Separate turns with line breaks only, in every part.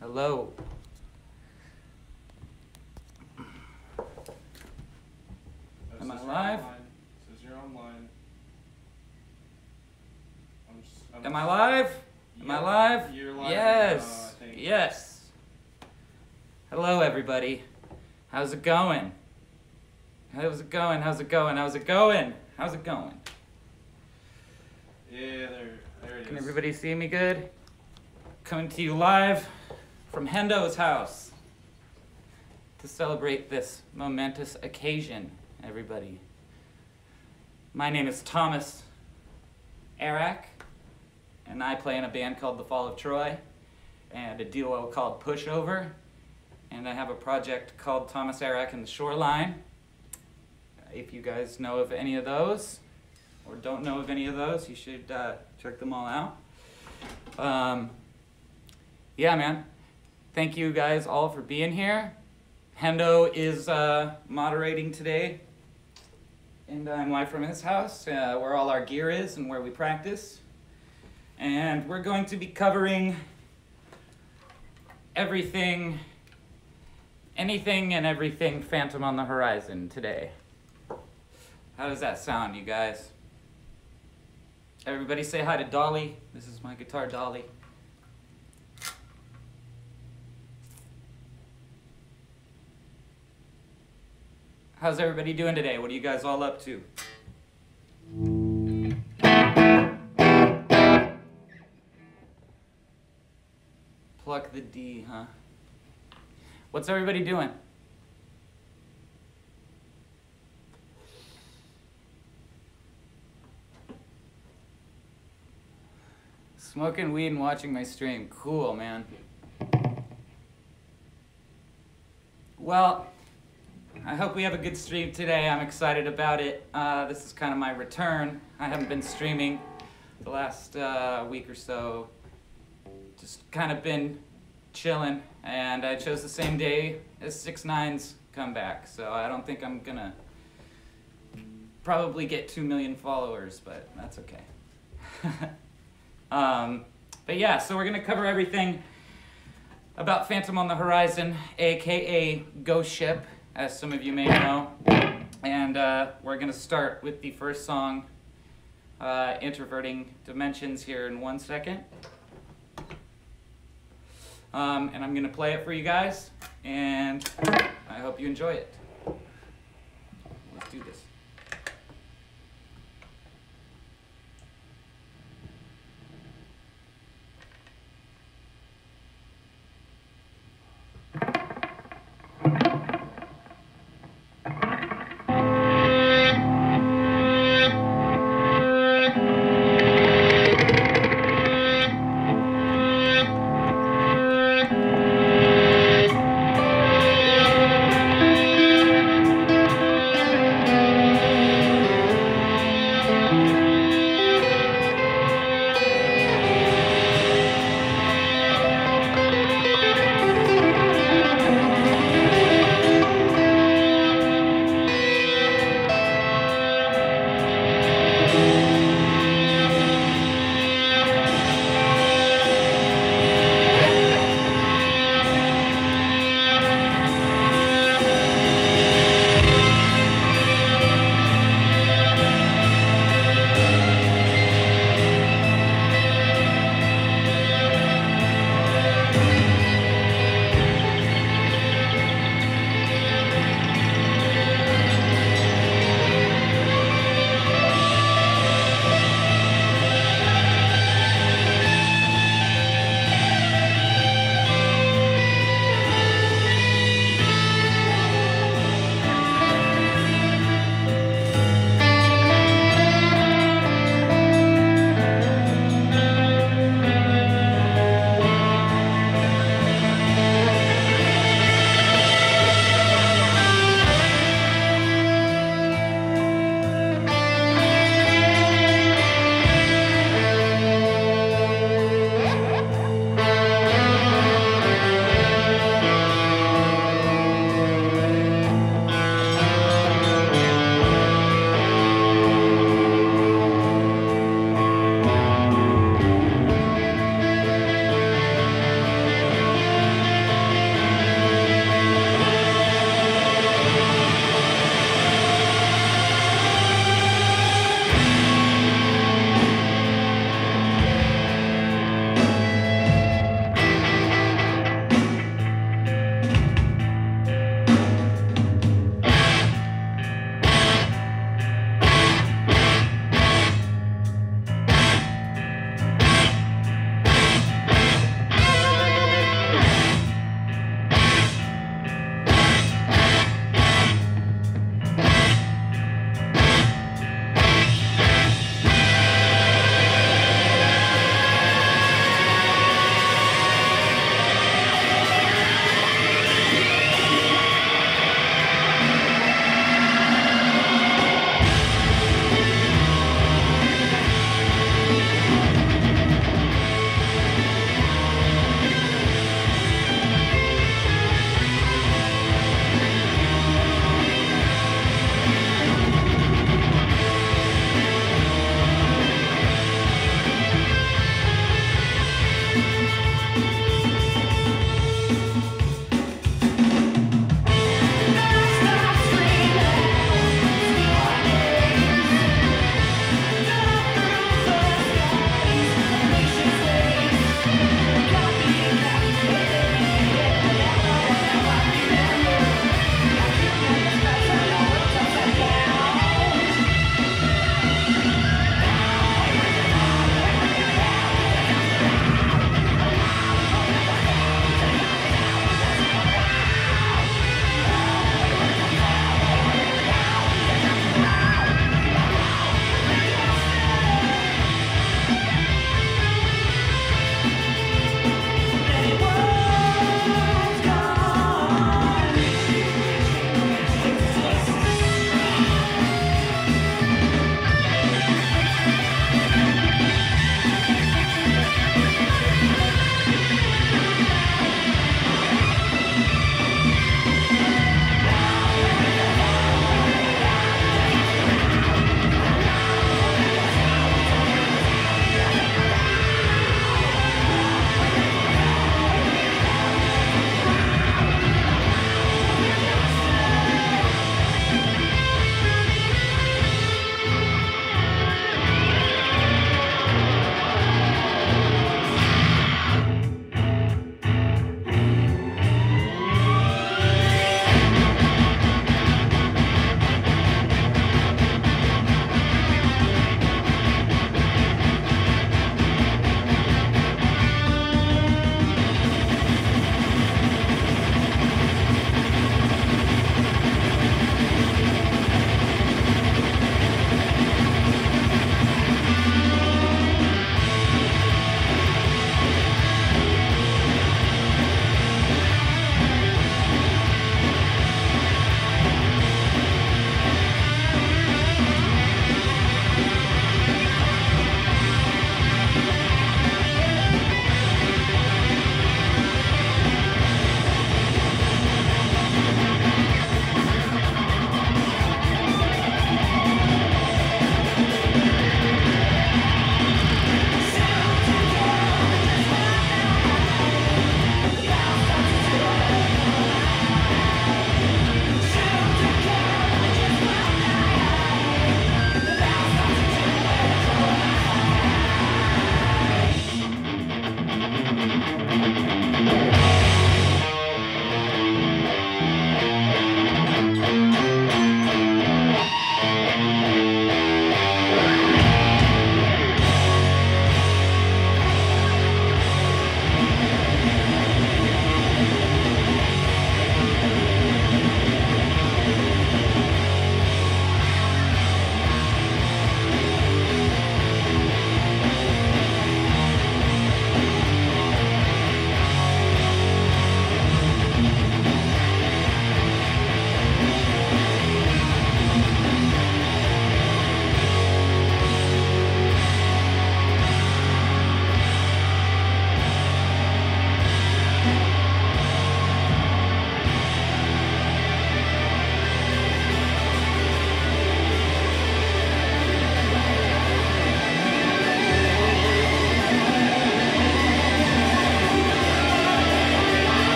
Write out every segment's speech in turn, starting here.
Hello. Am I live?
Says you're online.
Am I live? Am I live?
You're live.
Yes.
I think.
Yes. Hello, everybody. How's it going? How's it going? How's it going? How's it going? How's it going?
Yeah, there it is.
Can everybody see me good? Coming to you live from Hendo's house to celebrate this momentous occasion, everybody. My name is Thomas Erak, and I play in a band called The Fall of Troy and a duo called Pushover, and I have a project called Thomas Erak and the Shoreline. If you guys know of any of those, or don't know of any of those, you should check them all out. Yeah, man. Thank you guys all for being here. Hendo is moderating today, and I'm live from his house, where all our gear is and where we practice. And we're going to be covering everything, anything and everything Phantom on the Horizon today. How does that sound, you guys? Everybody say hi to Dolly. This is my guitar, Dolly. How's everybody doing today? What are you guys all up to? Pluck the D, huh? What's everybody doing? Smoking weed and watching my stream. Cool, man. Well, I hope we have a good stream today. I'm excited about it. This is kind of my return. I haven't been streaming the last week or so. Just kind of been chilling, and I chose the same day as 6ix9ine's comeback, so I don't think I'm gonna probably get 2 million followers, but that's okay. But yeah, so we're gonna cover everything about Phantom on the Horizon, aka Ghost Ship, as some of you may know. And we're gonna start with the first song, Introverted Dimensions, here in 1 second. And I'm gonna play it for you guys, and I hope you enjoy it. Let's do this.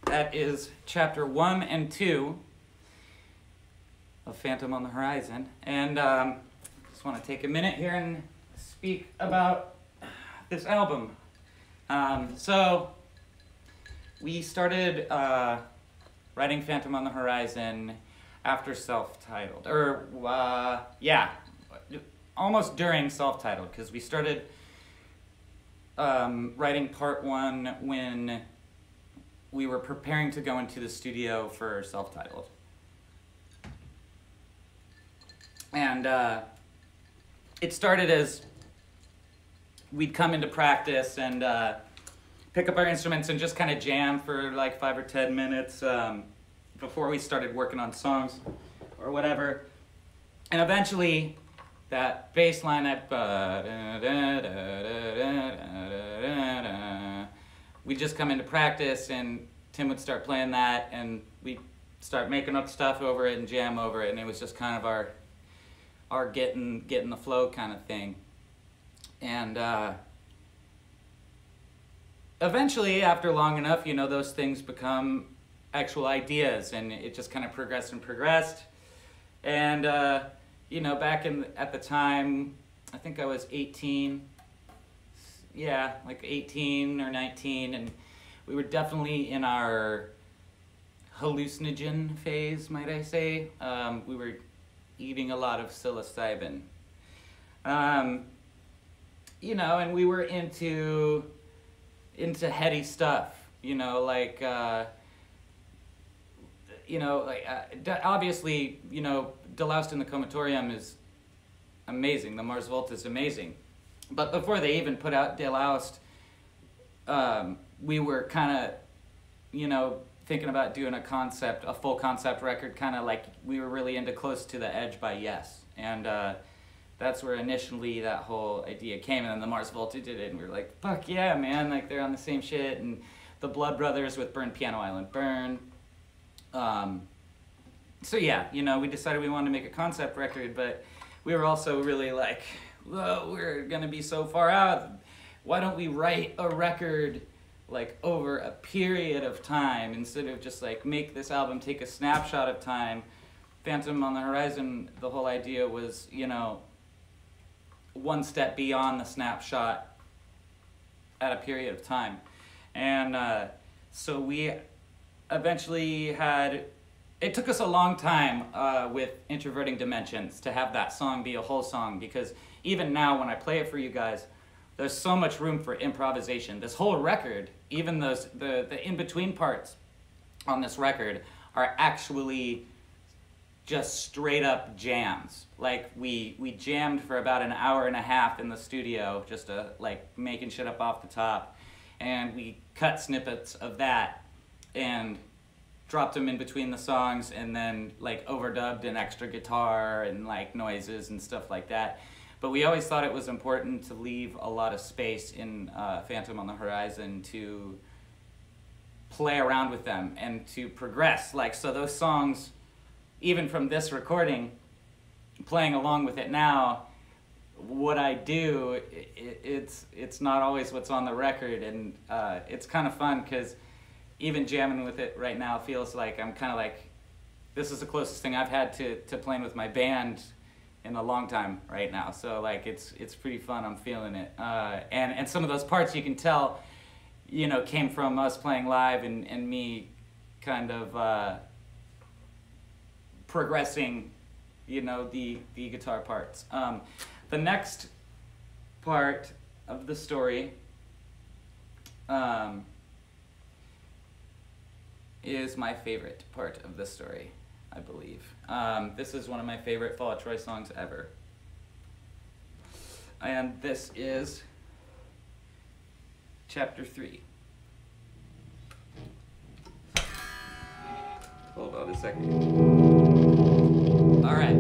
That is chapter 1 and 2 of Phantom on the Horizon. And just want to take a minute here and speak about this album. So we started writing Phantom on the Horizon after self-titled, almost during self-titled, because we started writing part 1 when we were preparing to go into the studio for self-titled. And it started as we'd come into practice and pick up our instruments and just kind of jam for like 5 or 10 minutes before we started working on songs or whatever. And eventually that bass line, we'd just come into practice and Tim would start playing that and we'd start making up stuff over it and jam over it, and it was just kind of our getting the flow kind of thing. And eventually, after long enough, you know, those things become actual ideas, and it just kind of progressed and progressed. And you know, at the time, I think I was 18. Yeah, like 18 or 19, and we were definitely in our hallucinogen phase, might I say. We were eating a lot of psilocybin. You know, and we were into heady stuff, you know, like, obviously, you know, Deloused in the Comatorium is amazing. The Mars Volta is amazing. But before they even put out Deloused, we were kind of, you know, thinking about doing a full concept record, kind of like we were really into Close to the Edge by Yes. And that's where initially that whole idea came, and then the Mars Volta did it, and we were like, fuck yeah, man, like they're on the same shit, and the Blood Brothers with Burn Piano Island Burn. So yeah, you know, we decided we wanted to make a concept record, but we were also really like, whoa, we're gonna be so far out, why don't we write a record like over a period of time instead of just like make this album take a snapshot of time. Phantom on the Horizon, the whole idea was, you know, one step beyond the snapshot at a period of time. And so we eventually it took us a long time with Introverted Dimensions to have that song be a whole song, because even now when I play it for you guys, there's so much room for improvisation. This whole record, even the in-between parts on this record are actually just straight up jams. Like we jammed for about an hour and a half in the studio, just like making shit up off the top, and we cut snippets of that and dropped them in between the songs, and then like overdubbed an extra guitar and like noises and stuff like that. But we always thought it was important to leave a lot of space in Phantom on the Horizon to play around with them and to progress. Like, so those songs, even from this recording, playing along with it now, what I do, it's not always what's on the record, and it's kind of fun because even jamming with it right now feels like I'm kind of like, this is the closest thing I've had to playing with my band in a long time right now. So like it's pretty fun. I'm feeling it. And some of those parts you can tell, you know, came from us playing live and me kind of progressing, you know, the guitar parts. The next part of the story is my favorite part of the story, I believe. This is one of my favorite Fall Out Troy songs ever. And this is chapter 3. Hold on a second. All right.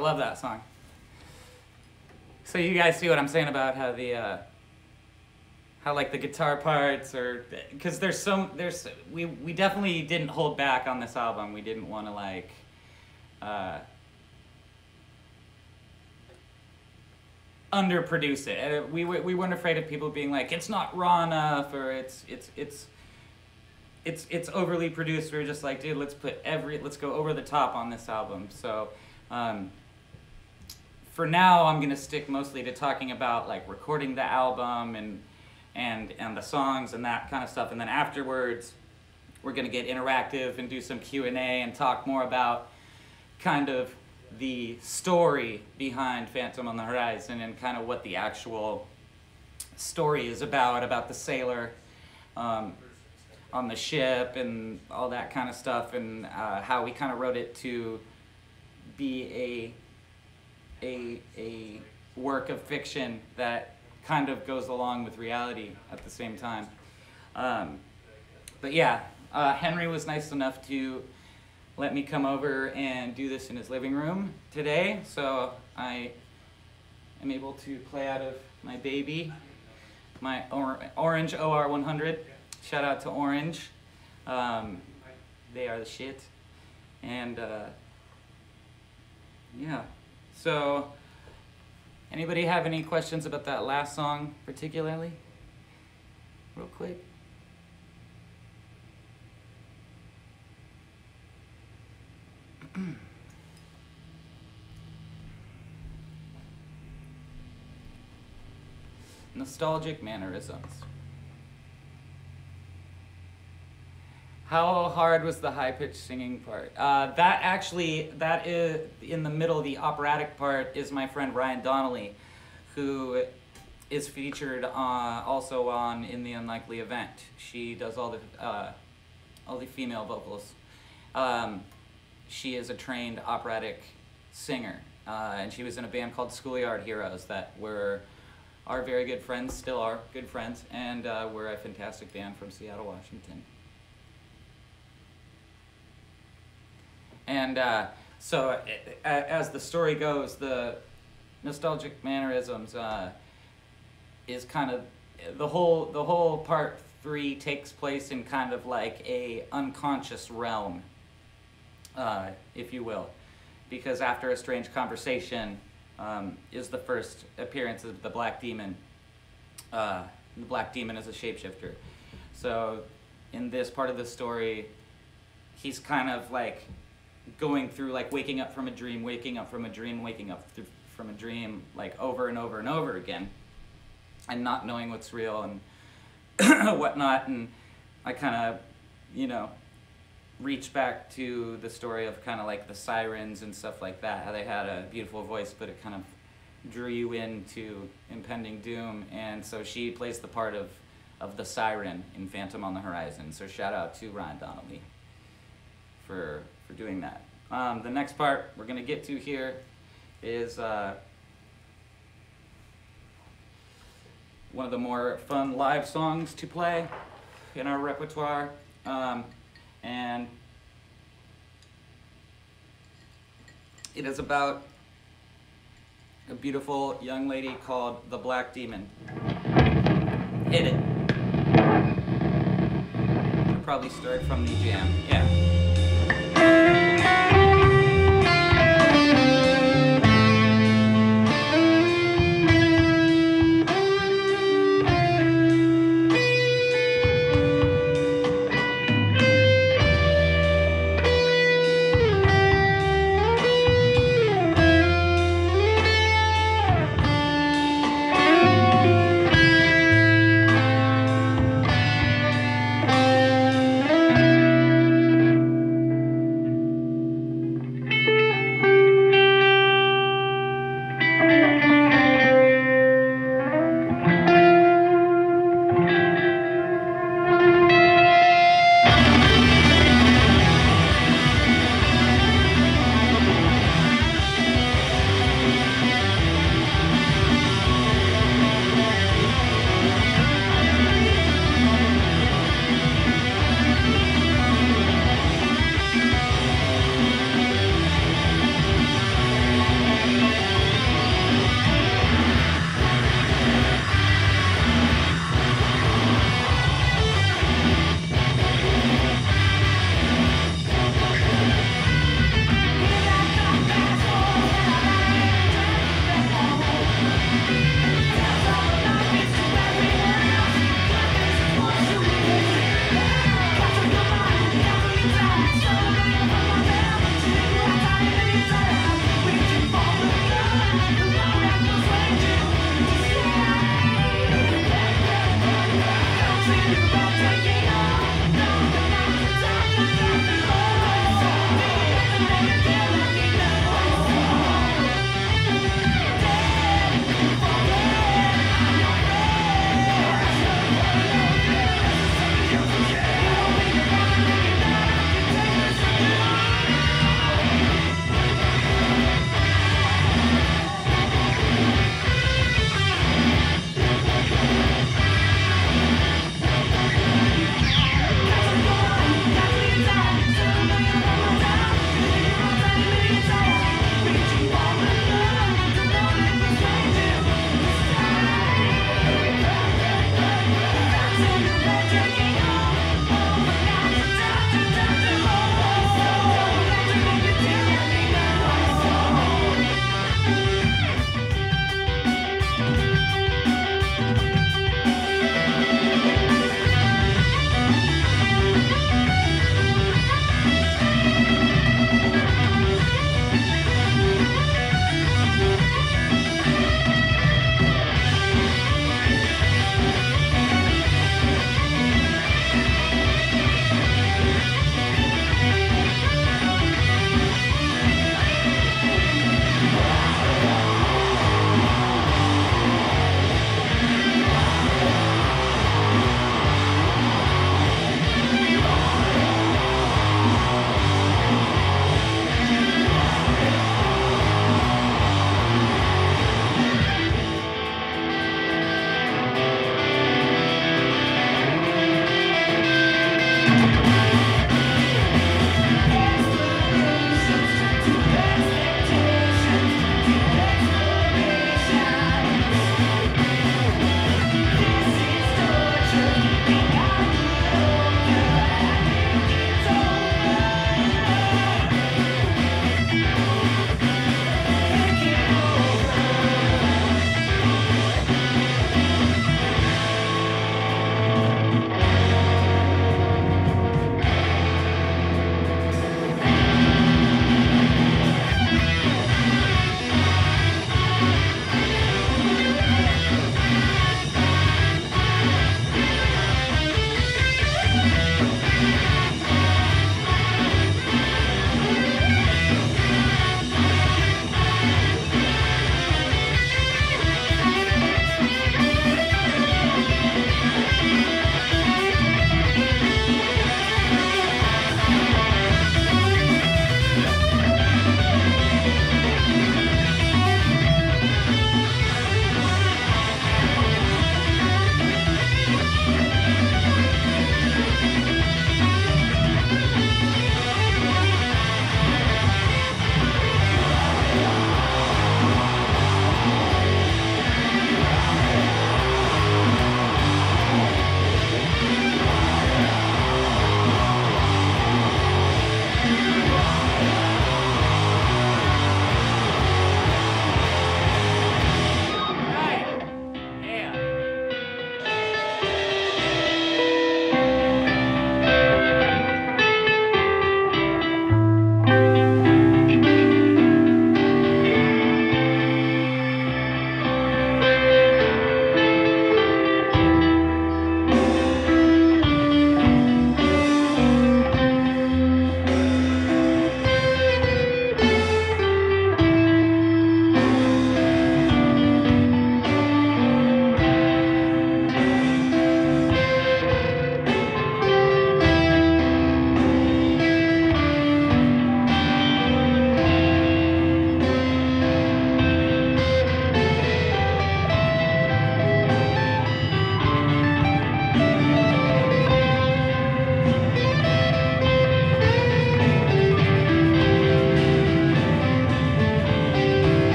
love that song. So you guys see what I'm saying about how the how like the guitar parts, or because we definitely didn't hold back on this album. We didn't want to like underproduce it. We weren't afraid of people being like, it's not raw enough, or it's overly produced. We were just like, dude, let's go over the top on this album. So for now, I'm gonna stick mostly to talking about like recording the album and the songs and that kind of stuff. And then afterwards, we're gonna get interactive and do some Q&A and talk more about kind of the story behind Phantom on the Horizon and kind of what the actual story is about the sailor on the ship and all that kind of stuff, and how we kind of wrote it to be a work of fiction that kind of goes along with reality at the same time. But yeah, Henry was nice enough to let me come over and do this in his living room today, so I am able to play out of my baby, my Orange OR100. Shout out to Orange. They are the shit. And yeah, so anybody have any questions about that last song particularly? Real quick. Nostalgic mannerisms. How hard was the high-pitched singing part? That is in the middle. The operatic part is my friend Ryan Donnelly, who is featured also on In the Unlikely Event. She does all the female vocals. She is a trained operatic singer, and she was in a band called Schoolyard Heroes that were our very good friends, still are good friends, and we're a fantastic band from Seattle, Washington. And so as the story goes, the nostalgic mannerisms is kind of, the whole part 3 takes place in kind of like a unconscious realm, if you will, because after a strange conversation is the first appearance of the Black Demon. The Black Demon is a shapeshifter. So in this part of the story, he's kind of like going through like waking up from a dream, waking up from a dream, waking up from a dream, like over and over and over again, and not knowing what's real and whatnot. And I kind of, you know, reach back to the story of kind of like the sirens and stuff like that, how they had a beautiful voice, but it kind of drew you into impending doom. And so she plays the part of the siren in Phantom on the Horizon. So shout out to Ryan Donnelly for doing that. The next part we're gonna get to here is one of the more fun live songs to play in our repertoire. And it is about a beautiful young lady called the Black Demon. Hit it. I'll probably start from the jam. Yeah.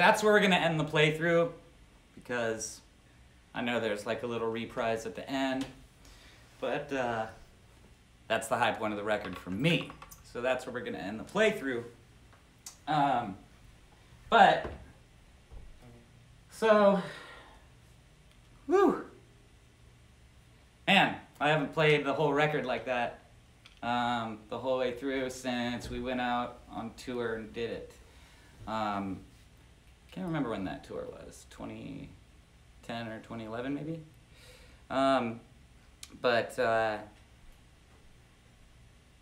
that's where we're gonna end the playthrough, because I know there's like a little reprise at the end, but that's the high point of the record for me. So that's where we're gonna end the playthrough. So, whew. Man, I haven't played the whole record like that the whole way through since we went out on tour and did it. Can't remember when that tour was, 2010 or 2011 maybe?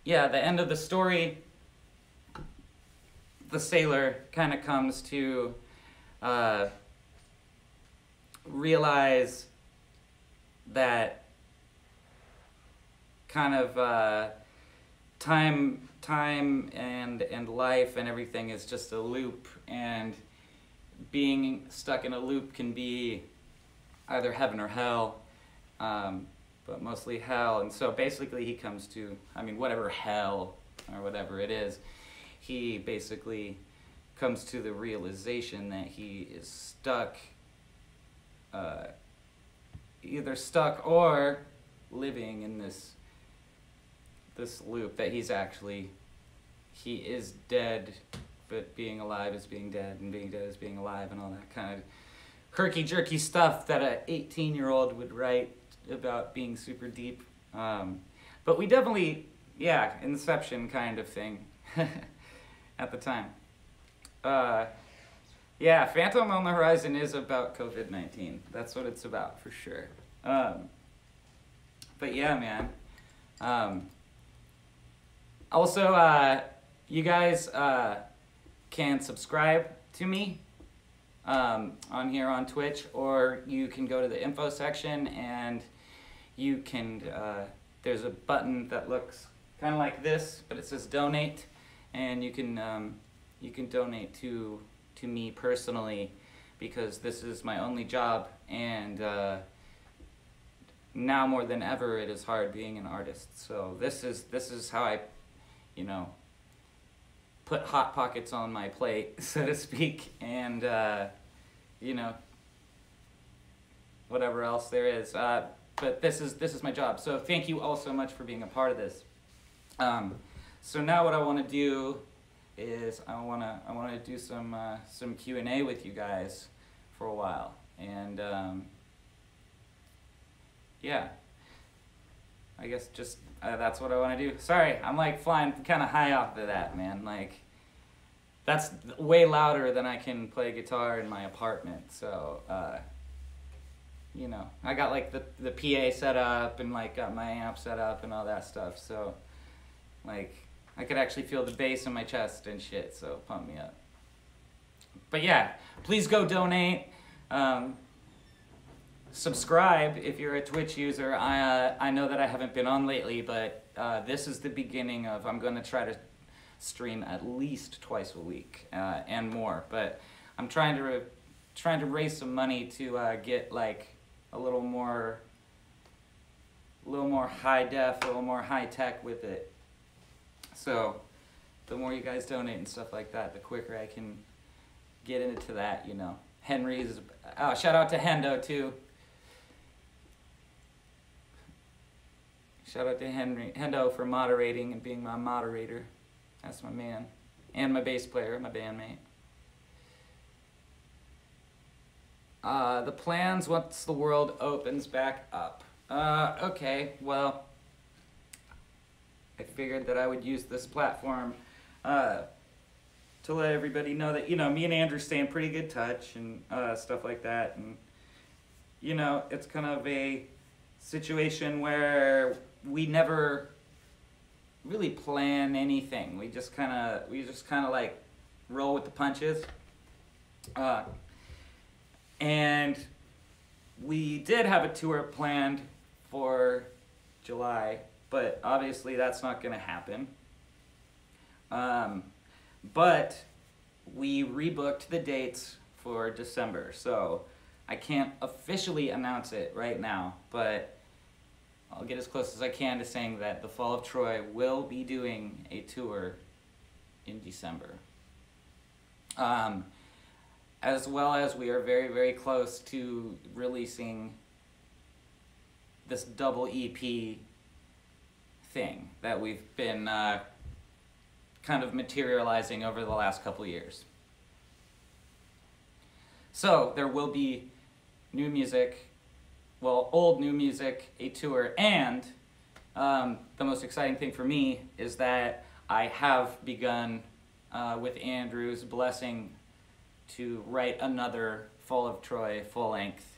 Yeah, the end of the story, the sailor kind of comes to realize that kind of time and life and everything is just a loop, and being stuck in a loop can be either heaven or hell, but mostly hell. And so basically he comes to, I mean, whatever hell or whatever it is, he basically comes to the realization that he is stuck, either stuck or living in this loop, that he is dead, but being alive is being dead, and being dead is being alive, and all that kind of herky-jerky stuff that a 18-year-old would write about being super deep. But we definitely, yeah, Inception kind of thing at the time. Yeah, Phantom on the Horizon is about COVID-19. That's what it's about, for sure. But yeah, man. Also, you guys can subscribe to me on here on Twitch, or you can go to the info section and you can, there's a button that looks kind of like this, but it says donate, and you can donate to me personally, because this is my only job, and now more than ever it is hard being an artist. So this is how I, you know, put hot pockets on my plate, so to speak, and you know, whatever else there is. But this is my job. So thank you all so much for being a part of this. So now what I want to do is I want to do some Q&A with you guys for a while, and yeah, I guess just that's what I want to do. Sorry, I'm like flying kind of high off of that, man. Like, that's way louder than I can play guitar in my apartment. So you know, I got like the PA set up, and like got my amp set up and all that stuff. So like, I could actually feel the bass in my chest and shit, so pump me up. But yeah, please go donate. Subscribe if you're a Twitch user. I know that I haven't been on lately, but this is the beginning of, I'm going to try to stream at least twice a week and more. But I'm trying to raise some money to get like a little more high def, a little more high tech with it. So the more you guys donate and stuff like that, the quicker I can get into that, you know. Henry's, shout out to Hendo too. Shout out to Hendo for moderating and being my moderator. That's my man. And my bass player, my bandmate. The plans once the world opens back up. Okay, well, I figured that I would use this platform to let everybody know that, you know, me and Andrew stay in pretty good touch and stuff like that. And, you know, it's kind of a situation where we never really plan anything. We just kind of like roll with the punches. And we did have a tour planned for July, but obviously that's not going to happen. But we rebooked the dates for December, so I can't officially announce it right now, but I'll get as close as I can to saying that the Fall of Troy will be doing a tour in December. as well as we are very, very close to releasing this double EP thing that we've been kind of materializing over the last couple years. So there will be new music, well, old new music, a tour, and the most exciting thing for me is that I have begun, with Andrew's blessing, to write another Fall of Troy full length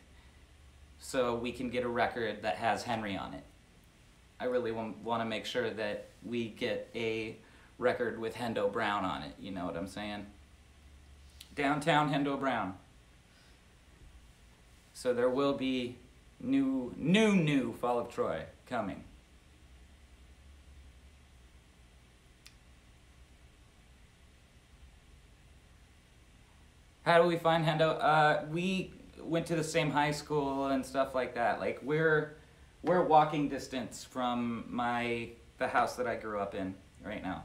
so we can get a record that has Henry on it. I really want to make sure that we get a record with Hendo Brown on it, you know what I'm saying? Downtown Hendo Brown. So there will be new Fall of Troy coming. How do we find Hendo? We went to the same high school and stuff like that. Like we're walking distance from the house that I grew up in right now.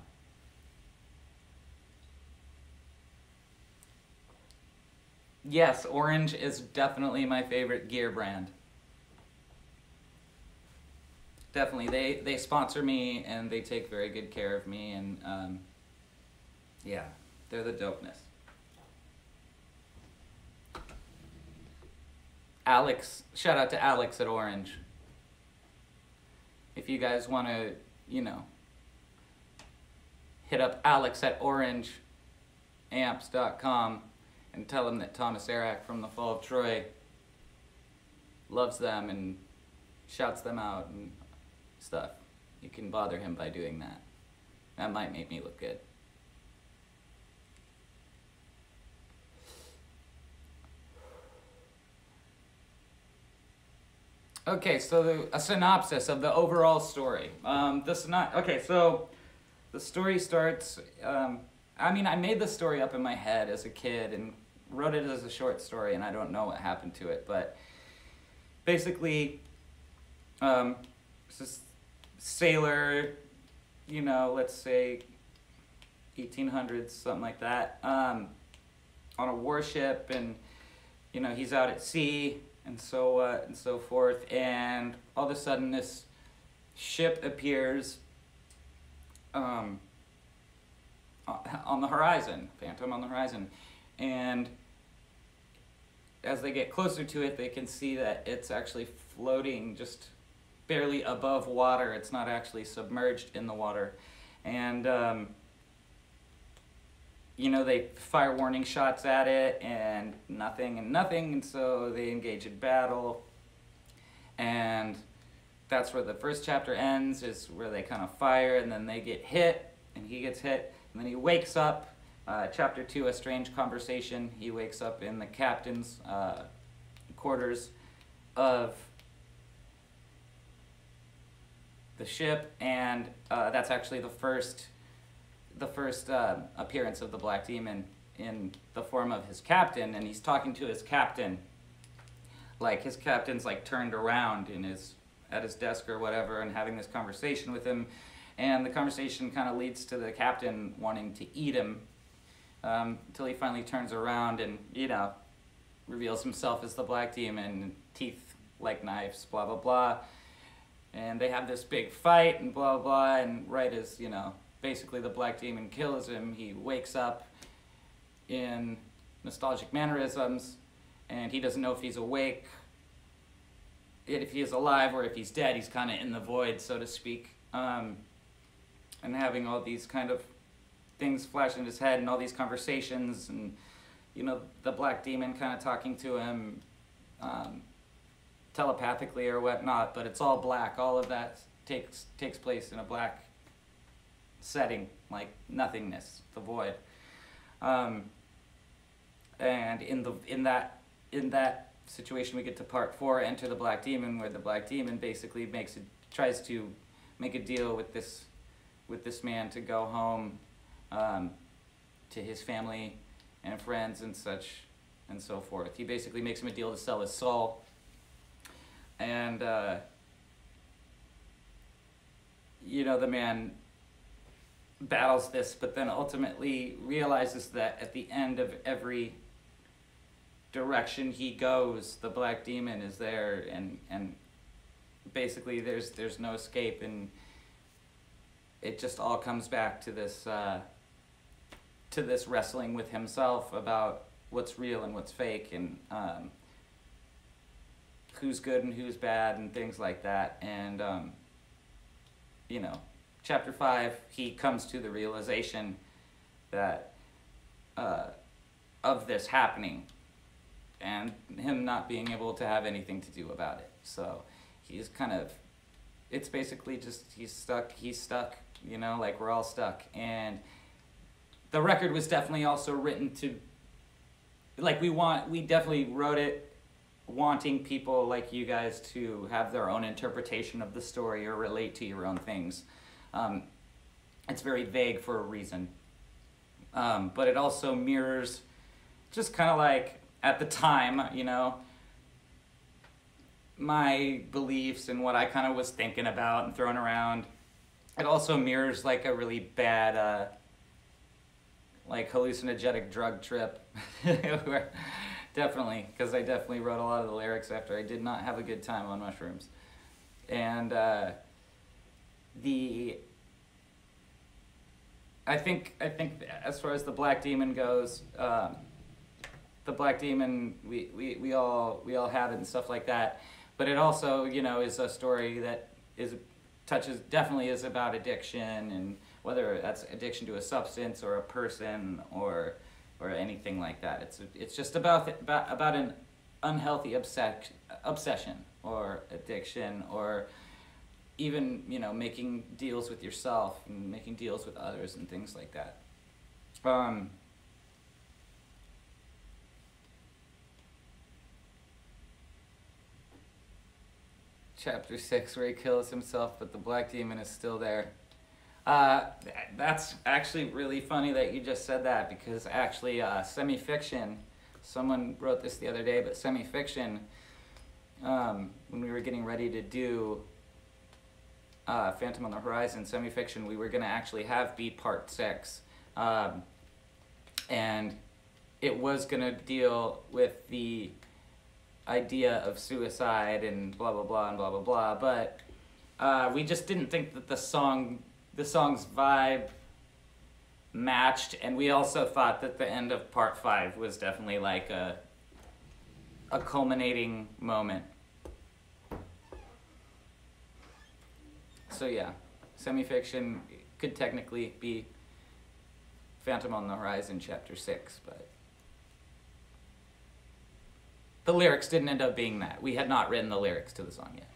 Yes, Orange is definitely my favorite gear brand. Definitely, they sponsor me and they take very good care of me, and yeah, they're the dopeness. Alex, shout out to Alex at Orange. If you guys want to, you know, hit up Alex at orangeamps.com and tell him that Thomas Erak from the Fall of Troy loves them and shouts them out and stuff. You can bother him by doing that. That might make me look good. Okay, so a synopsis of the overall story. Okay, so the story starts. I mean, I made the story up in my head as a kid and wrote it as a short story, and I don't know what happened to it, but basically, it's this sailor, you know, let's say 1800s, something like that, on a warship, and you know, he's out at sea. And so forth, and all of a sudden this ship appears on the horizon, phantom on the horizon, and as they get closer to it, they can see that it's actually floating just barely above water. It's not actually submerged in the water, and you know, they fire warning shots at it, and nothing, and so they engage in battle, and that's where the first chapter ends, is where they kind of fire, and then they get hit, and he gets hit, and then he wakes up. Chapter 2, A Strange Conversation, he wakes up in the captain's quarters of the ship, and that's actually the first appearance of the Black Demon in the form of his captain, and he's talking to his captain, like his captain's like turned around at his desk or whatever, and having this conversation with him, and the conversation kind of leads to the captain wanting to eat him, until he finally turns around and, you know, reveals himself as the Black Demon, teeth like knives, blah blah blah, and they have this big fight and blah blah, and right as, you know, basically the Black Demon kills him, he wakes up in nostalgic mannerisms, and he doesn't know if he's awake, if he is alive, or if he's dead. He's kind of in the void, so to speak, and having all these kind of things flash in his head, and all these conversations, and, you know, the Black Demon kind of talking to him telepathically or whatnot, but it's all black. All of that takes place in a black setting, like nothingness, the void, and in that situation we get to part 4, Enter the Black Demon, where the Black Demon basically tries to make a deal with this man to go home to his family and friends and such and so forth. He basically makes him a deal to sell his soul, and you know, the man battles this, but then ultimately realizes that at the end of every direction he goes, the black demon is there, and basically there's no escape, and it just all comes back to this wrestling with himself about what's real and what's fake, and who's good and who's bad and things like that. And you know, chapter 5, he comes to the realization that of this happening and him not being able to have anything to do about it. So he's kind of, it's basically just he's stuck, you know, like we're all stuck. And the record was definitely also written to, like, we definitely wrote it wanting people like you guys to have their own interpretation of the story or relate to your own things. It's very vague for a reason. But it also mirrors just kind of like, at the time, you know, my beliefs and what I kind of was thinking about and throwing around. It also mirrors like a really bad, like hallucinogenic drug trip. Definitely, because I definitely wrote a lot of the lyrics after I did not have a good time on mushrooms. And I think as far as the Black Demon goes, the Black Demon, we all have it and stuff like that. But it also, you know, is a story that definitely is about addiction, and whether that's addiction to a substance or a person or anything like that. It's just about an unhealthy obsession or addiction, or even, you know, making deals with yourself and making deals with others and things like that. Chapter 6, where he kills himself, but the Black Demon is still there. That's actually really funny that you just said that, because actually Semi-Fiction, someone wrote this the other day, but Semi-Fiction, when we were getting ready to do Phantom on the Horizon, Semi-Fiction, we were going to actually have Beat Part 6, and it was going to deal with the idea of suicide and blah blah blah and blah blah blah, but we just didn't think that the song's vibe matched, and we also thought that the end of Part 5 was definitely like a culminating moment. So yeah, Semi-Fiction could technically be Phantom on the Horizon Chapter 6, but the lyrics didn't end up being that. We had not written the lyrics to the song yet.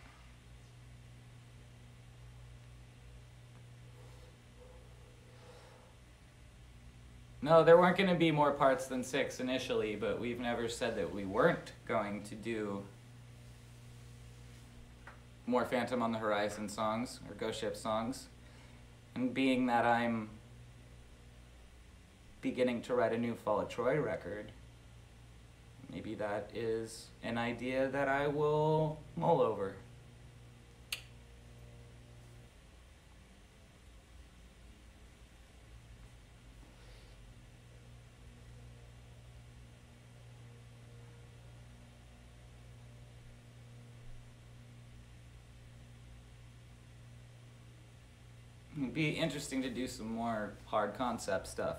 No, there weren't going to be more parts than 6 initially, but we've never said that we weren't going to do more Phantom on the Horizon songs or Ghost Ship songs. And being that I'm beginning to write a new Fall of Troy record, maybe that is an idea that I will mull over. It'd be interesting to do some more hard concept stuff.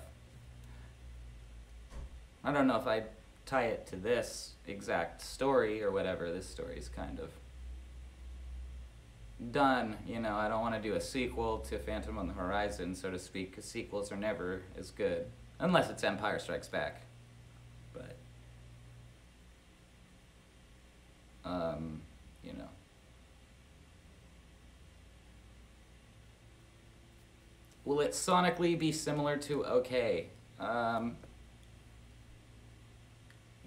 I don't know if I'd tie it to this exact story or whatever. This story's kind of done, you know. I don't want to do a sequel to Phantom on the Horizon, so to speak, because sequels are never as good, unless it's Empire Strikes Back. But you know, will it sonically be similar to OK?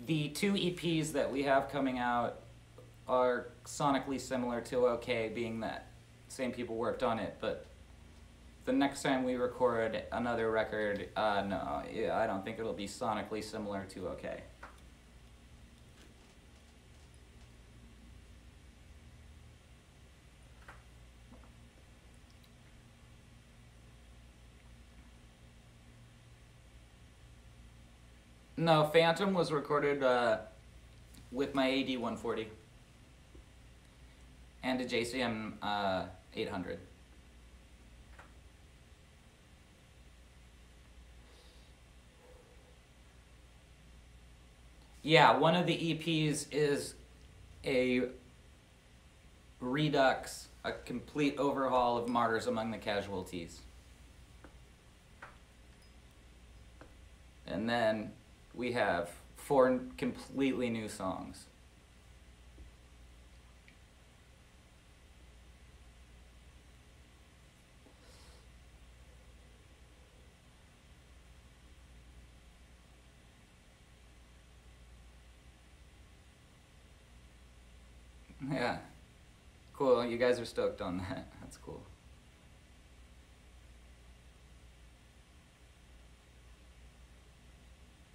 The 2 EPs that we have coming out are sonically similar to OK, being that same people worked on it, but the next time we record another record, no, yeah, I don't think it'll be sonically similar to OK. No, Phantom was recorded with my AD 140 and a JCM 800. Yeah, one of the EPs is a redux, a complete overhaul of Martyrs Among the Casualties. And then we have 4 completely new songs. Yeah. Cool, you guys are stoked on that. That's cool.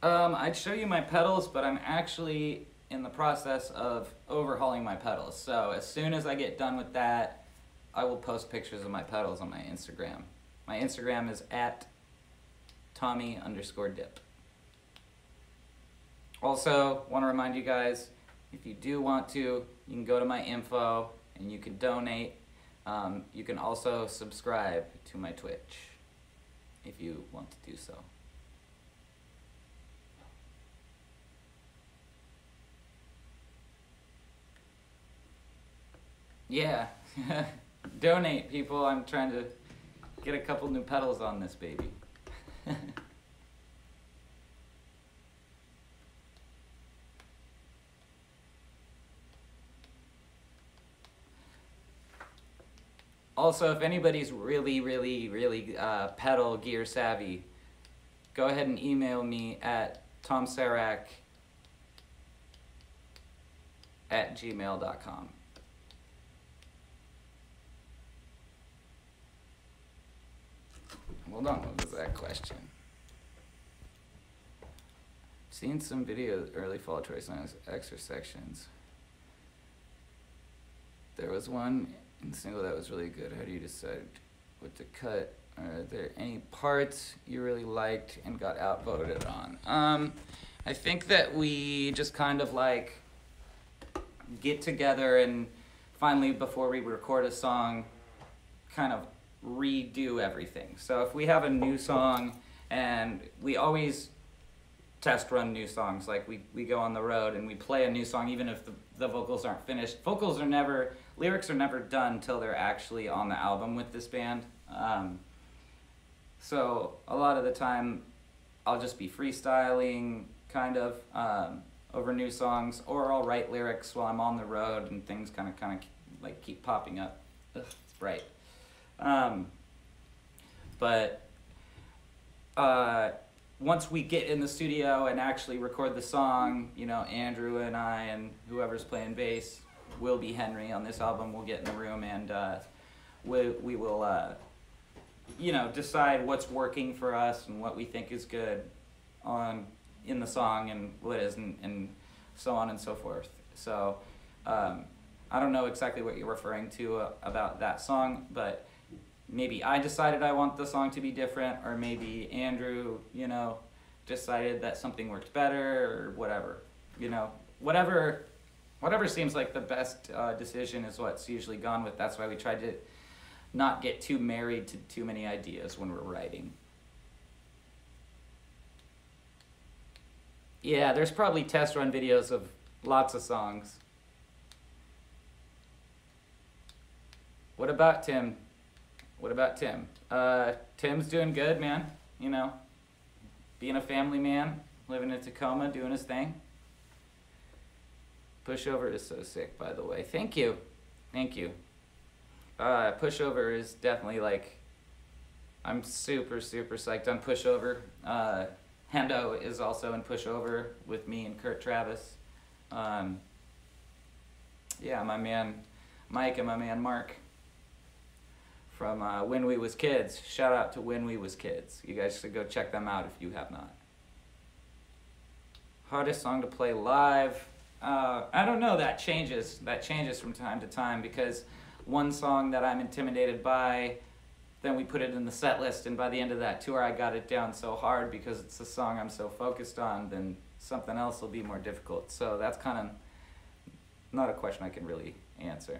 I'd show you my pedals, but I'm actually in the process of overhauling my pedals. So as soon as I get done with that, I will post pictures of my pedals on my Instagram. My Instagram is at Tommy_dip. Also, want to remind you guys, if you do want to, you can go to my info and you can donate. You can also subscribe to my Twitch if you want to do so. Yeah, donate, people. I'm trying to get a couple new pedals on this baby. Also, if anybody's really pedal gear savvy, go ahead and email me at tomsarak@gmail.com. Hold on, what was that question? Seen some videos, early fall choice songs, extra sections. There was one in single that was really good. How do you decide what to cut? Are there any parts you really liked and got outvoted on? I think that we just kind of like get together and finally, before we record a song, kind of redo everything. So if we have a new song, and we always test run new songs, like we go on the road and we play a new song even if the vocals aren't finished. Lyrics are never done till they're actually on the album with this band. So a lot of the time I'll just be freestyling kind of over new songs, or I'll write lyrics while I'm on the road and things kind of like keep popping up. Ugh, it's bright. Once we get in the studio and actually record the song, you know, Andrew and I and whoever's playing bass, will be Henry on this album, we'll get in the room and we will, you know, decide what's working for us and what we think is good in the song and what isn't, and so on and so forth. So I don't know exactly what you're referring to about that song, but maybe I decided I want the song to be different, or maybe Andrew, you know, decided that something worked better, or whatever. You know, whatever seems like the best decision is what's usually gone with. That's why we tried to not get too married to too many ideas when we're writing. Yeah, there's probably test run videos of lots of songs. What about Tim? What about Tim? Tim's doing good, man. You know, being a family man, living in Tacoma, doing his thing. Pushover is so sick, by the way. Thank you. Thank you. Pushover is definitely like, I'm super psyched on Pushover. Hendo is also in Pushover with me and Kurt Travis. Yeah, my man Mike and my man Mark from When We Was Kids. Shout out to When We Was Kids. You guys should go check them out if you have not. Hardest song to play live? I don't know, that changes. That changes from time to time, because one song that I'm intimidated by, then we put it in the set list, and by the end of that tour I got it down so hard because it's a song I'm so focused on, then something else will be more difficult. So that's kind of not a question I can really answer.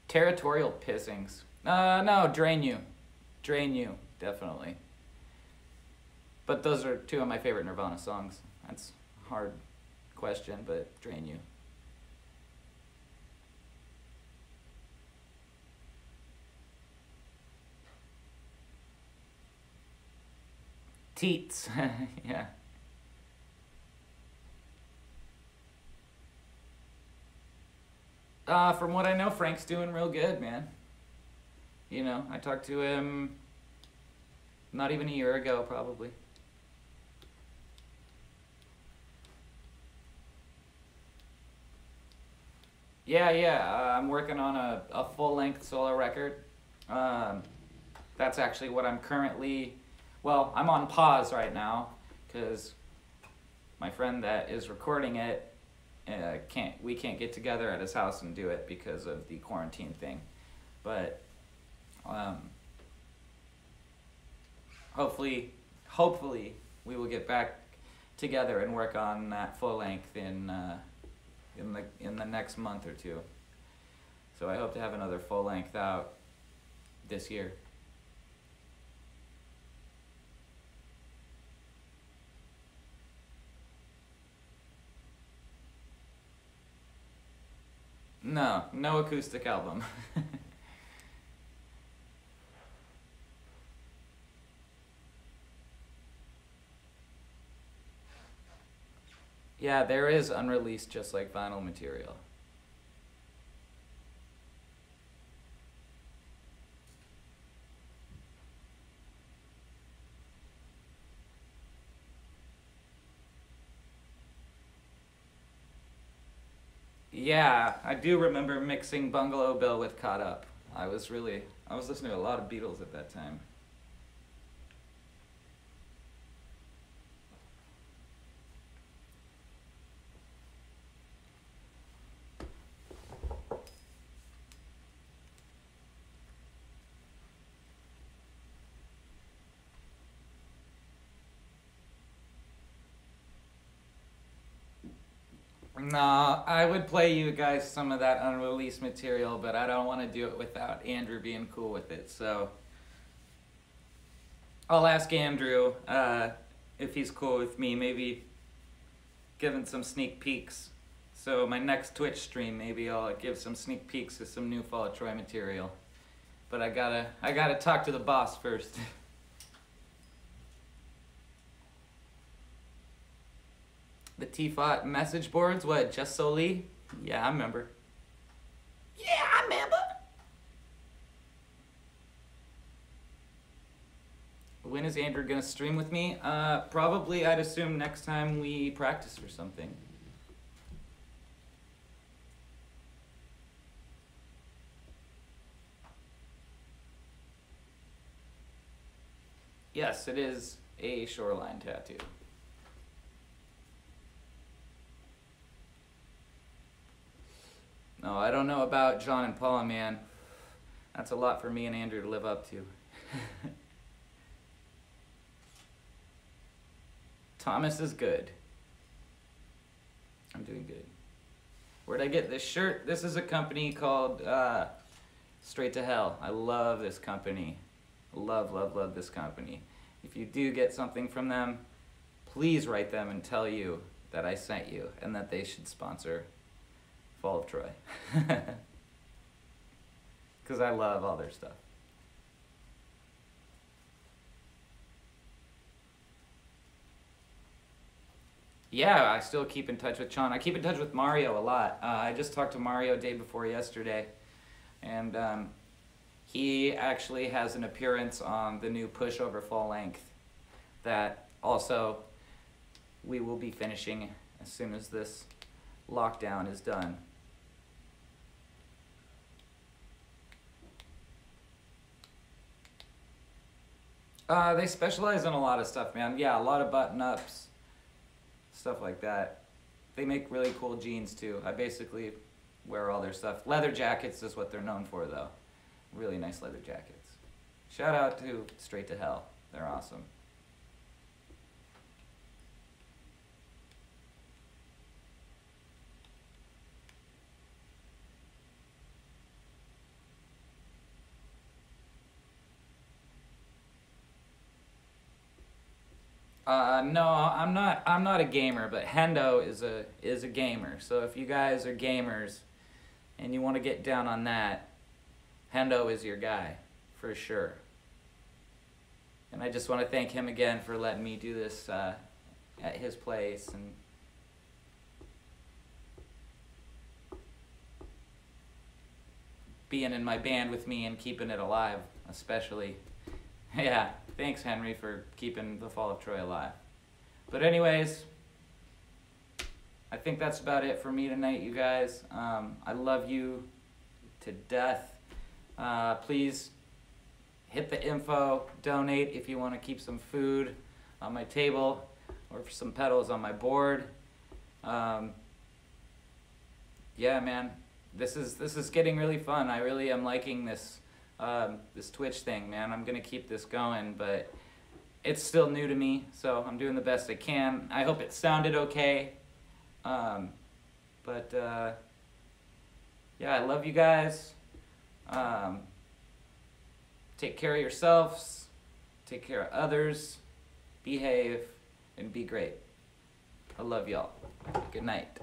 Territorial pissings. No, Drain You. Drain You, definitely. But those are two of my favorite Nirvana songs. That's a hard question, but Drain You. Teats, yeah. From what I know, Frank's doing real good, man. You know, I talked to him not even a year ago, probably. Yeah, I'm working on a full-length solo record. That's actually what I'm currently, well, I'm on pause right now because my friend that is recording it we can't get together at his house and do it because of the quarantine thing. But hopefully we will get back together and work on that full length in the next month or two. So I hope to have another full length out this year. No acoustic album. Yeah, there is unreleased Just Like Vinyl material. Yeah, I do remember mixing Bungalow Bill with Caught Up. I was listening to a lot of Beatles at that time. No, I would play you guys some of that unreleased material, but I don't want to do it without Andrew being cool with it. So I'll ask Andrew if he's cool with me, maybe giving some sneak peeks. So my next Twitch stream, maybe I'll give some sneak peeks of some new Fall of Troy material. But I gotta talk to the boss first. The T-Fot message boards, what, Just Soli? Yeah, I remember. Yeah, I remember. When is Andrew gonna stream with me? Probably, I'd assume next time we practice or something. Yes, it is a shoreline tattoo. No, I don't know about John and Paula, man. That's a lot for me and Andrew to live up to. Thomas is good. I'm doing good. Where'd I get this shirt? This is a company called Straight to Hell. I love this company. Love this company. If you do get something from them, please write them and tell you that I sent you and that they should sponsor Fall of Troy. Because I love all their stuff. Yeah, I still keep in touch with Sean. I keep in touch with Mario a lot. I just talked to Mario day before yesterday. And he actually has an appearance on the new Pushover full length that also we will be finishing as soon as this lockdown is done. They specialize in a lot of stuff, man. Yeah, a lot of button-ups, stuff like that. they make really cool jeans too. I basically wear all their stuff. Leather jackets is what they're known for though. Really nice leather jackets. Shout out to Straight to Hell. They're awesome. No, I'm not a gamer, but Hendo is a gamer. So if you guys are gamers and you want to get down on that, Hendo is your guy for sure. And I just want to thank him again for letting me do this at his place and being in my band with me and keeping it alive, especially. Yeah, thanks Henry for keeping the Fall of Troy alive. But anyways, I think that's about it for me tonight, you guys. I love you to death. Please hit the info, donate if you want to keep some food on my table or for some pedals on my board. Yeah, man, this is getting really fun. I really am liking this this Twitch thing, man. I'm gonna keep this going, but it's still new to me, so I'm doing the best I can. I hope it sounded okay. Yeah, I love you guys. Take care of yourselves, take care of others, behave, and be great. I love y'all. Good night.